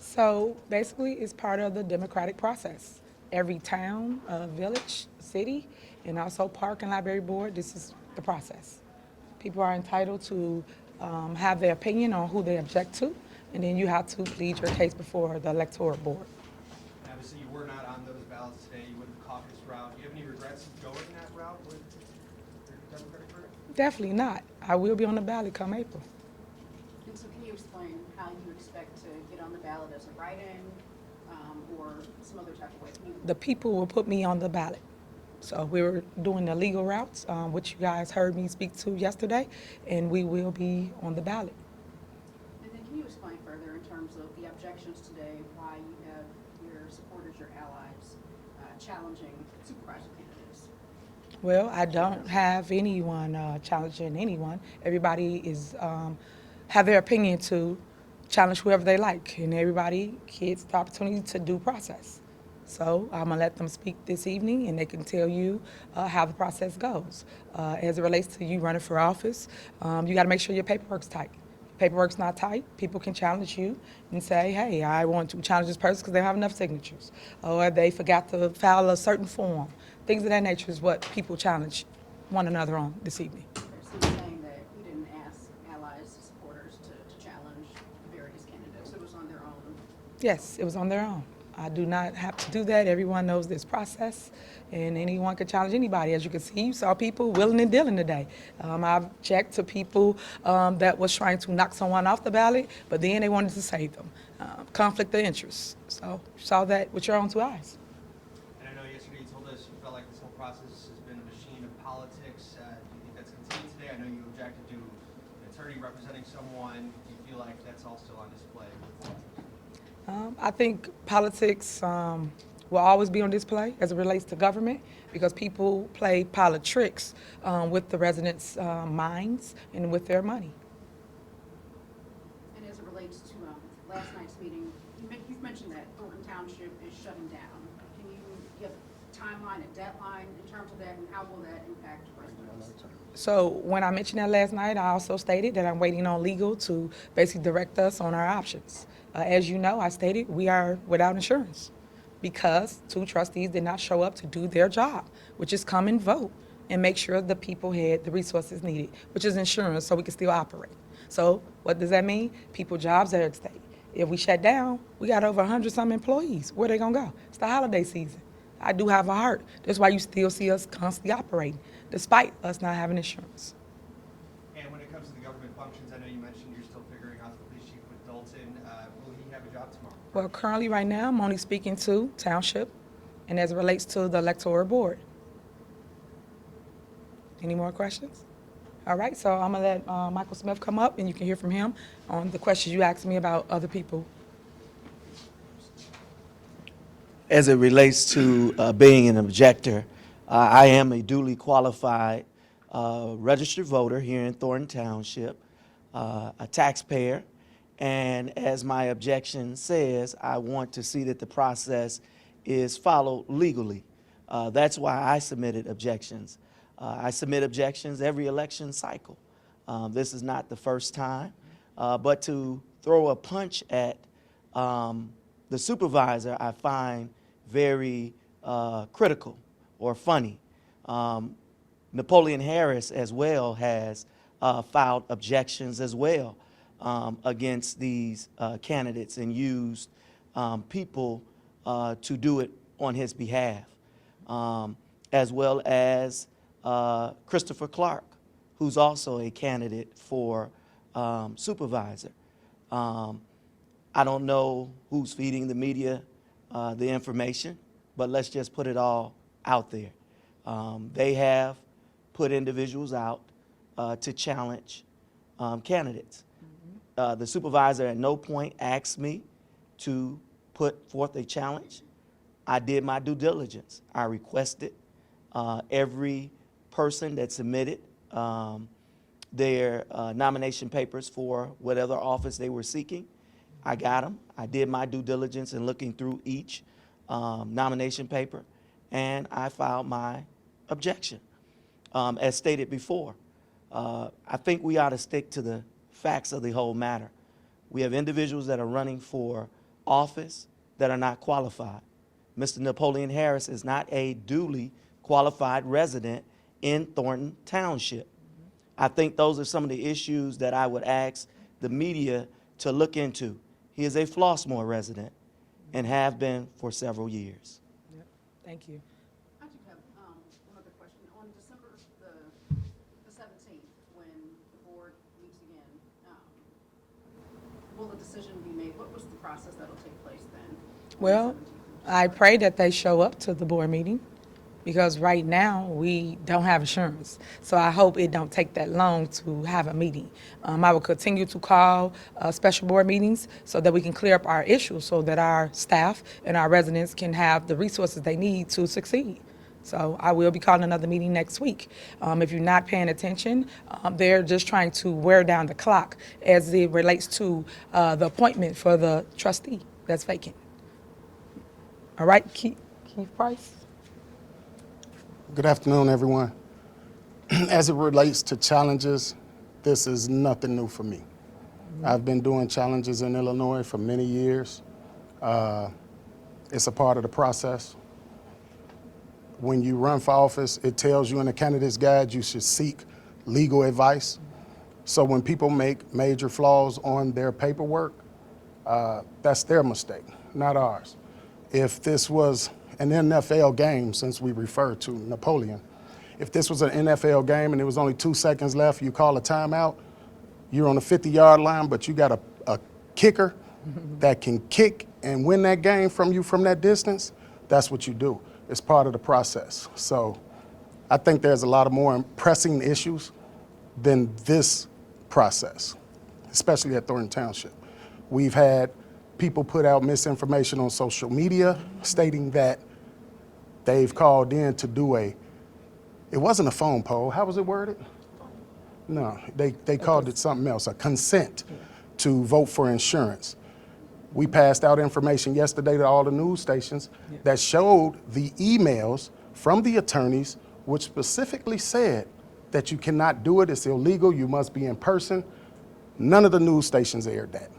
So basically, it's part of the democratic process. Every town, village, city, and also park and library board, this is the process. People are entitled to have their opinion on who they object to, and then you have to plead your case before the electoral board. Obviously, you were not on those ballots today. You went the caucus route. Do you have any regrets of going that route with your Democratic career? Definitely not. I will be on the ballot come April. And so can you explain how you expect to get on the ballot as a write-in or some other type of way? The people will put me on the ballot. So we were doing the legal routes, which you guys heard me speak to yesterday, and we will be on the ballot. And then can you explain further in terms of the objections today, why you have your supporters, your allies, challenging supervisor candidates? Well, I don't have anyone challenging anyone. Everybody is have their opinion to challenge whoever they like, and everybody gets the opportunity to due process. So I'm gonna let them speak this evening, and they can tell you how the process goes. As it relates to you running for office, you got to make sure your paperwork's tight. Paperwork's not tight, people can challenge you and say, hey, I want to challenge this person because they don't have enough signatures, or they forgot to file a certain form. Things of that nature is what people challenge one another on this evening. So you're saying that you didn't ask allies, supporters to challenge various candidates. It was on their own. Yes, it was on their own. I do not have to do that. Everyone knows this process, and anyone can challenge anybody. As you can see, you saw people willing and dealing today. I've checked to people that was trying to knock someone off the ballot, but then they wanted to save them. Conflict of interest. So you saw that with your own two eyes. And I know yesterday you told us you felt like this whole process has been a machine of politics. Do you think that's continued today? I know you objected to an attorney representing someone. Do you feel like that's all still on display? I think politics will always be on display as it relates to government because people play politics with the residents' minds and with their money. And as it relates to last night's meeting, you've mentioned that Thornton Township is shutting down. Can you give a timeline, a deadline in terms of that, and how will that impact residents? So when I mentioned that last night, I also stated that I'm waiting on legal to basically direct us on our options. As you know, I stated we are without insurance because two trustees did not show up to do their job, which is come and vote and make sure the people had the resources needed, which is insurance so we can still operate. So what does that mean? People jobs are at stake. If we shut down, we got over 100-some employees. Where they gonna go? It's the holiday season. I do have a heart. That's why you still see us constantly operating, despite us not having insurance. And when it comes to the government functions, I know you mentioned you're still figuring out the police chief with Dalton. Will he have a job tomorrow? Well, currently right now, I'm only speaking to Township and as it relates to the electoral board. Any more questions? All right, so I'm gonna let Michael Smith come up and you can hear from him on the questions you asked me about other people. As it relates to being an objector, I am a duly qualified registered voter here in Thornton Township, a taxpayer, and as my objection says, I want to see that the process is followed legally. That's why I submitted objections. I submit objections every election cycle. This is not the first time, but to throw a punch at the supervisor, I find very critical or funny. Napoleon Harris as well has filed objections as well against these candidates and used people to do it on his behalf, as well as Christopher Clark, who's also a candidate for supervisor. I don't know who's feeding the media the information, but let's just put it all out there. They have put individuals out to challenge candidates. The supervisor at no point asked me to put forth a challenge. I did my due diligence. I requested every person that submitted their nomination papers for whatever office they were seeking. I got them. I did my due diligence in looking through each nomination paper, and I filed my objection. As stated before, I think we ought to stick to the facts of the whole matter. We have individuals that are running for office that are not qualified. Mr. Napoleon Harris is not a duly qualified resident in Thornton Township. I think those are some of the issues that I would ask the media to look into. He is a Flossmoor resident and have been for several years. Yep. Thank you. I do have one other question. On December the 17th, when the board meets again, will the decision be made? What was the process that'll take place then? on the Well, 17th? I pray that they show up to the board meeting because right now we don't have insurance. So I hope it don't take that long to have a meeting. I will continue to call special board meetings so that we can clear up our issues so that our staff and our residents can have the resources they need to succeed. So I will be calling another meeting next week. If you're not paying attention, they're just trying to wear down the clock as it relates to the appointment for the trustee that's vacant. All right, Keith Price? Good afternoon, everyone. As it relates to challenges, this is nothing new for me. I've been doing challenges in Illinois for many years. It's a part of the process. When you run for office, it tells you in the candidate's guide you should seek legal advice. So when people make major flaws on their paperwork, that's their mistake, not ours. If this was an NFL game, since we refer to Napoleon, if this was an NFL game and there was only 2 seconds left, you call a timeout, you're on the 50-yard line, but you got a kicker that can kick and win that game from you from that distance, that's what you do. It's part of the process. So I think there's a lot of more pressing issues than this process, especially at Thornton Township. We've had people put out misinformation on social media stating that they've called in to do it wasn't a phone poll, how was it worded? No, they called it something else, a consent to vote for insurance. We passed out information yesterday to all the news stations that showed the emails from the attorneys which specifically said that you cannot do it, it's illegal, you must be in person. None of the news stations aired that.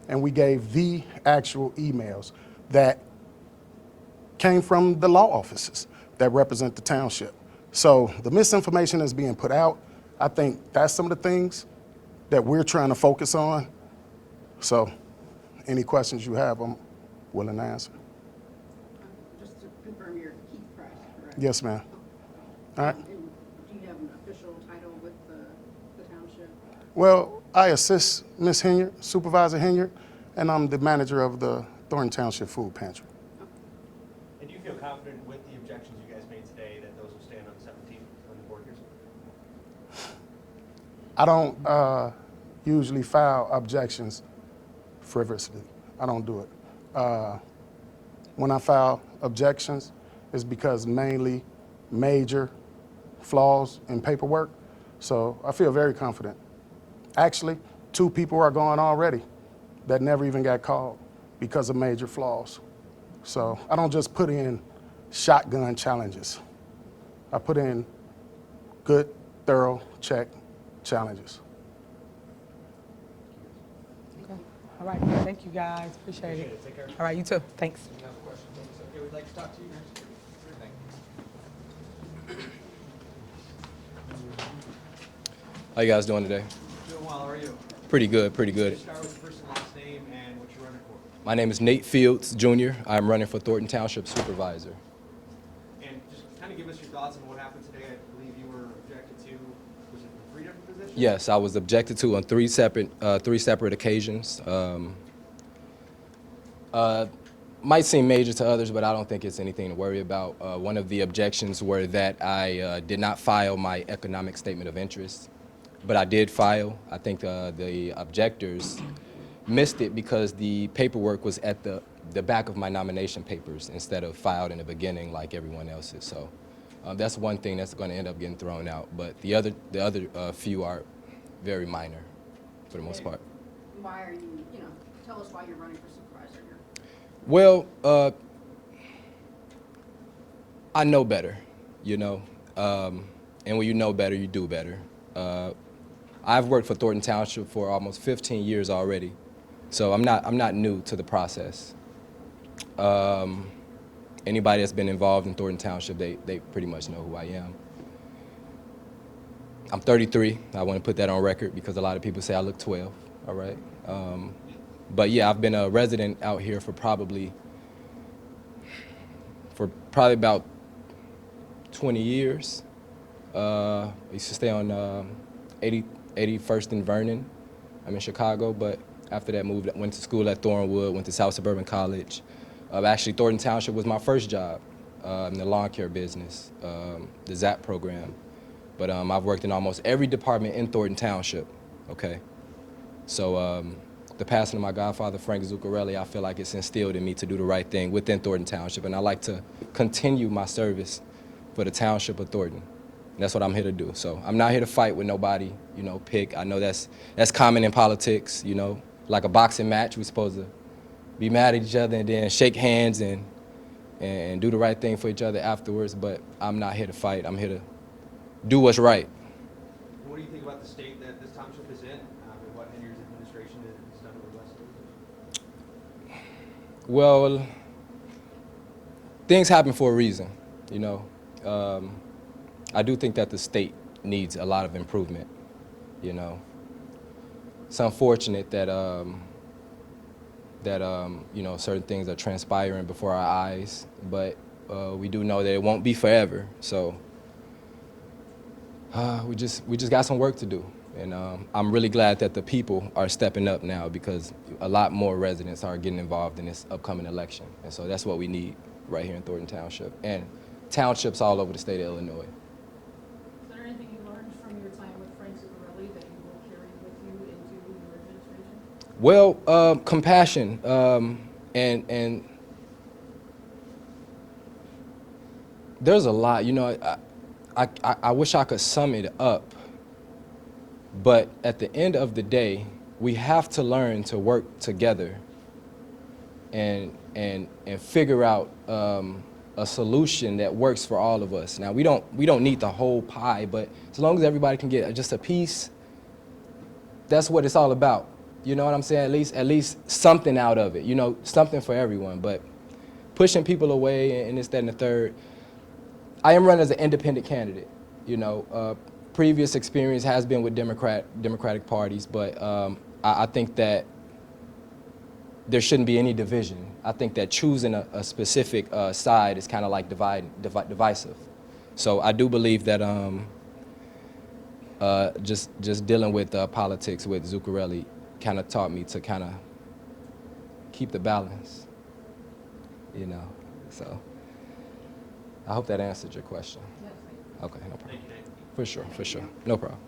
And we gave the actual emails that came from the law offices that represent the township. So the misinformation is being put out. I think that's some of the things that we're trying to focus on. So any questions you have, I'm willing to answer. Just to confirm, you're Keith Price, correct? Yes, ma'am. All right. And do you have an official title with the township? Well, I assist Ms. Henyard, Supervisor Henyard, and I'm the manager of the Thornton Township Food Pantry. And do you feel confident with the objections you guys made today that those will stand on the 17th when the board hears? I don't usually file objections frivolously. I don't do it. When I file objections, it's because mainly major flaws in paperwork. So I feel very confident. Actually, 2 people are gone already that never even got called because of major flaws. So I don't just put in shotgun challenges. I put in good, thorough, check challenges. All right, thank you guys, appreciate it. Take care. All right, you too, thanks. Any other questions? Okay, we'd like to talk to you next. Thank you. How you guys doing today? Doing well, how are you? Pretty good, pretty good. Start with your first and last name and what you're running for. My name is Nate Fields, Jr. I'm running for Thornton Township Supervisor. And just kind of give us your thoughts on what happened today. I believe you were objected to, was it for 3 different positions? Yes, I was objected to on 3 separate occasions. Might seem major to others, but I don't think it's anything to worry about. One of the objections were that I did not file my economic statement of interest, but I did file. I think the objectors missed it because the paperwork was at the back of my nomination papers instead of filed in the beginning like everyone else's. So that's one thing that's going to end up getting thrown out. But the other few are very minor for the most part. Why are you, tell us why you're running for supervisor here. Well, I know better, and when you know better, you do better. I've worked for Thornton Township for almost 15 years already, So I'm not new to the process. Anybody that's been involved in Thornton Township, they pretty much know who I am. I'm 33. I want to put that on record because a lot of people say I look 12, all right? But yeah, I've been a resident out here for probably about 20 years. I used to stay on 81st and Vernon. I'm in Chicago, but after that went to school at Thornwood, went to South Suburban College. Actually, Thornton Township was my first job in the lawn care business, the ZAP program. But I've worked in almost every department in Thornton Township, okay? So the passing of my godfather, Frank Zuccarelli, I feel like it's instilled in me to do the right thing within Thornton Township, and I like to continue my service for the Township of Thornton. And that's what I'm here to do. So I'm not here to fight with nobody, you know, pick. I know that's common in politics, you know, like a boxing match. We're supposed to be mad at each other and then shake hands and do the right thing for each other afterwards, but I'm not here to fight. I'm here to do what's right. What do you think about the state that this township is in, and what Henyard's administration has done over the last 2 years? Well, things happen for a reason, you know. I do think that the state needs a lot of improvement, you know. It's unfortunate that, you know, certain things are transpiring before our eyes, but we do know that it won't be forever, so we just got some work to do. And I'm really glad that the people are stepping up now because a lot more residents are getting involved in this upcoming election. And so that's what we need right here in Thornton Township and townships all over the state of Illinois. Is there anything you learned from your time with Frank Zuccarelli that you will carry with you into your administration? Well, compassion and there's a lot, you know, I wish I could sum it up. But at the end of the day, we have to learn to work together and figure out a solution that works for all of us. Now we don't need the whole pie, but as long as everybody can get just a piece, that's what it's all about. You know what I'm saying? At least something out of it. You know, something for everyone. But pushing people away and this, that, and the third. I am running as an independent candidate. You know. Previous experience has been with Democratic parties, but I think that there shouldn't be any division. I think that choosing a specific side is kind of like divisive. So I do believe that just dealing with politics with Zuccarelli kind of taught me to kind of keep the balance, you know. So I hope that answered your question. Yes, thank you. Okay, no problem. Thank you, Dave. For sure, no problem.